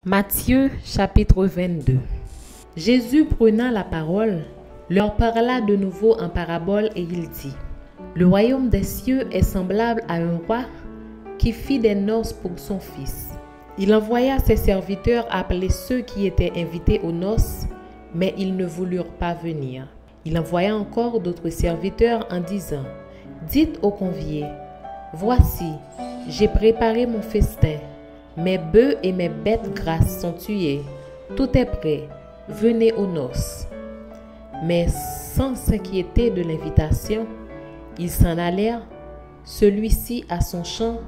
Matthieu chapitre 22. Jésus prenant la parole, leur parla de nouveau en parabole et il dit: Le royaume des cieux est semblable à un roi qui fit des noces pour son fils. Il envoya ses serviteurs appeler ceux qui étaient invités aux noces, mais ils ne voulurent pas venir. Il envoya encore d'autres serviteurs en disant: Dites aux conviés, voici, j'ai préparé mon festin. Mes bœufs et mes bêtes grasses sont tués. Tout est prêt. Venez aux noces. Mais sans s'inquiéter de l'invitation, ils s'en allèrent, celui-ci à son champ,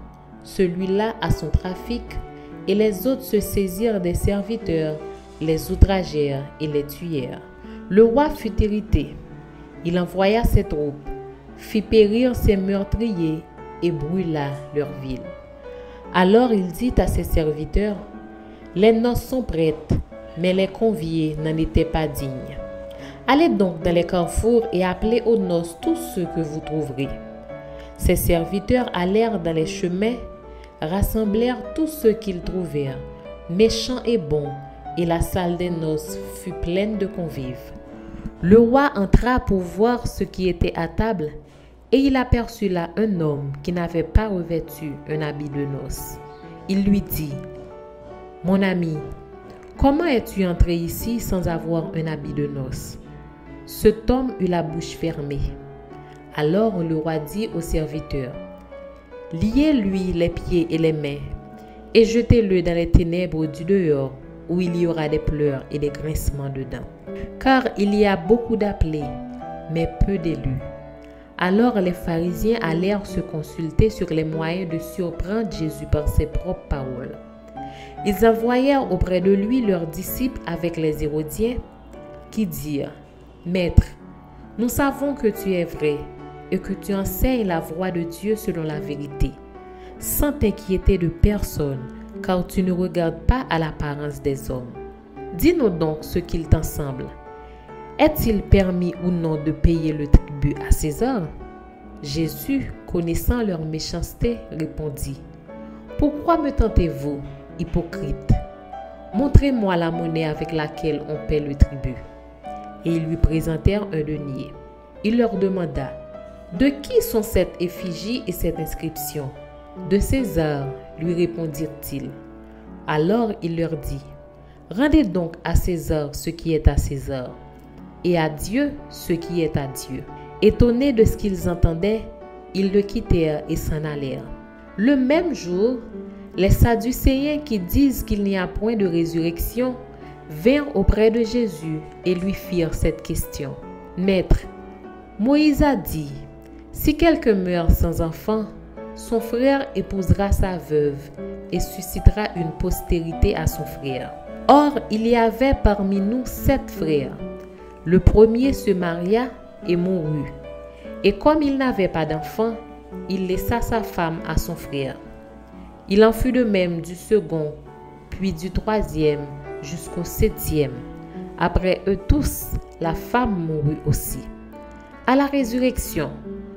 celui-là à son trafic, et les autres se saisirent des serviteurs, les outragèrent et les tuèrent. Le roi fut irrité. Il envoya ses troupes, fit périr ses meurtriers et brûla leur ville. Alors il dit à ses serviteurs: Les noces sont prêtes, mais les conviés n'en étaient pas dignes. Allez donc dans les carrefours et appelez aux noces tous ceux que vous trouverez. Ses serviteurs allèrent dans les chemins, rassemblèrent tous ceux qu'ils trouvèrent, méchants et bons, et la salle des noces fut pleine de convives. Le roi entra pour voir ce qui était à table, et il aperçut là un homme qui n'avait pas revêtu un habit de noces. Il lui dit: Mon ami, comment es-tu entré ici sans avoir un habit de noces? Cet homme eut la bouche fermée. Alors le roi dit aux serviteurs: Liez-lui les pieds et les mains, et jetez-le dans les ténèbres du dehors, où il y aura des pleurs et des grincements de dents. Car il y a beaucoup d'appelés, mais peu d'élus. Alors les pharisiens allèrent se consulter sur les moyens de surprendre Jésus par ses propres paroles. Ils envoyèrent auprès de lui leurs disciples avec les Hérodiens, qui dirent: Maître, nous savons que tu es vrai et que tu enseignes la voie de Dieu selon la vérité, sans t'inquiéter de personne, car tu ne regardes pas à l'apparence des hommes. Dis-nous donc ce qu'il t'en semble. Est-il permis ou non de payer le tribut à César? Jésus, connaissant leur méchanceté, répondit: Pourquoi me tentez-vous, hypocrite? Montrez-moi la monnaie avec laquelle on paie le tribut. Et ils lui présentèrent un denier. Il leur demanda: De qui sont cette effigie et cette inscription? De César, lui répondirent-ils. Alors il leur dit: Rendez donc à César ce qui est à César, et à Dieu ce qui est à Dieu. Étonnés de ce qu'ils entendaient, ils le quittèrent et s'en allèrent. Le même jour, les Sadducéens qui disent qu'il n'y a point de résurrection vinrent auprès de Jésus et lui firent cette question: Maître, Moïse a dit, si quelqu'un meurt sans enfant, son frère épousera sa veuve et suscitera une postérité à son frère. Or, il y avait parmi nous 7 frères. Le premier se maria et mourut. Et comme il n'avait pas d'enfant, il laissa sa femme à son frère. Il en fut de même du second, puis du troisième, jusqu'au 7e. Après eux tous, la femme mourut aussi. À la résurrection,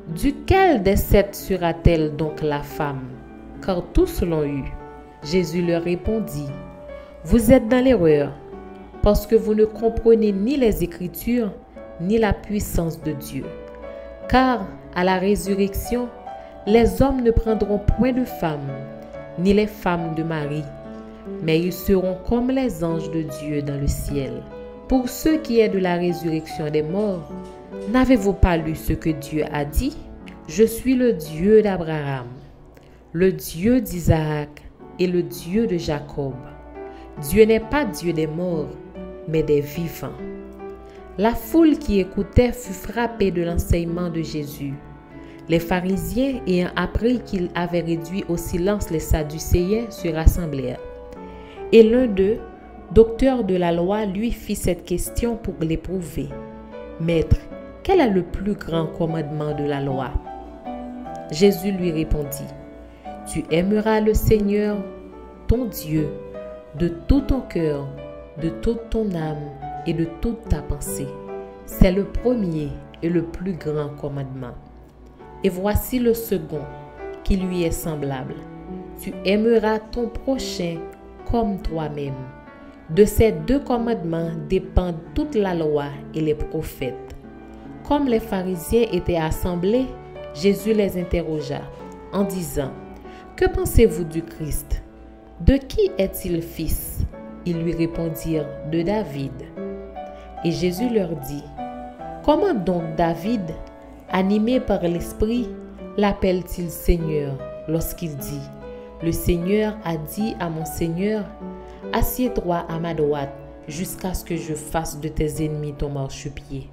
duquel des 7 sera-t-elle donc la femme? Car tous l'ont eu. Jésus leur répondit: Vous êtes dans l'erreur, parce que vous ne comprenez ni les Écritures, ni la puissance de Dieu. Car à la résurrection, les hommes ne prendront point de femmes, ni les femmes de mari, mais ils seront comme les anges de Dieu dans le ciel. Pour ce qui est de la résurrection des morts, n'avez-vous pas lu ce que Dieu a dit? Je suis le Dieu d'Abraham, le Dieu d'Isaac et le Dieu de Jacob. Dieu n'est pas Dieu des morts, mais des vivants. La foule qui écoutait fut frappée de l'enseignement de Jésus. Les pharisiens, ayant appris qu'il avait réduit au silence les Sadducéens, se rassemblèrent. Et l'un d'eux, docteur de la loi, lui fit cette question pour l'éprouver: Maître, quel est le plus grand commandement de la loi? Jésus lui répondit: Tu aimeras le Seigneur, ton Dieu, de tout ton cœur, de toute ton âme et de toute ta pensée. C'est le premier et le plus grand commandement. Et voici le second, qui lui est semblable: Tu aimeras ton prochain comme toi-même. De ces deux commandements dépendent toute la loi et les prophètes. Comme les pharisiens étaient assemblés, Jésus les interrogea en disant: Que pensez-vous du Christ? De qui est-il fils? Ils lui répondirent: De David. Et Jésus leur dit: Comment donc David, animé par l'Esprit, l'appelle-t-il Seigneur lorsqu'il dit: Le Seigneur a dit à mon Seigneur: Assieds-toi à ma droite jusqu'à ce que je fasse de tes ennemis ton marchepied.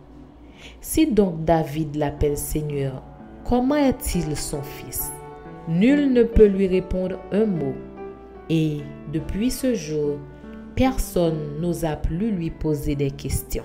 Si donc David l'appelle Seigneur, comment est-il son fils? Nul ne peut lui répondre un mot. Et depuis ce jour, personne n'osa plus lui poser des questions.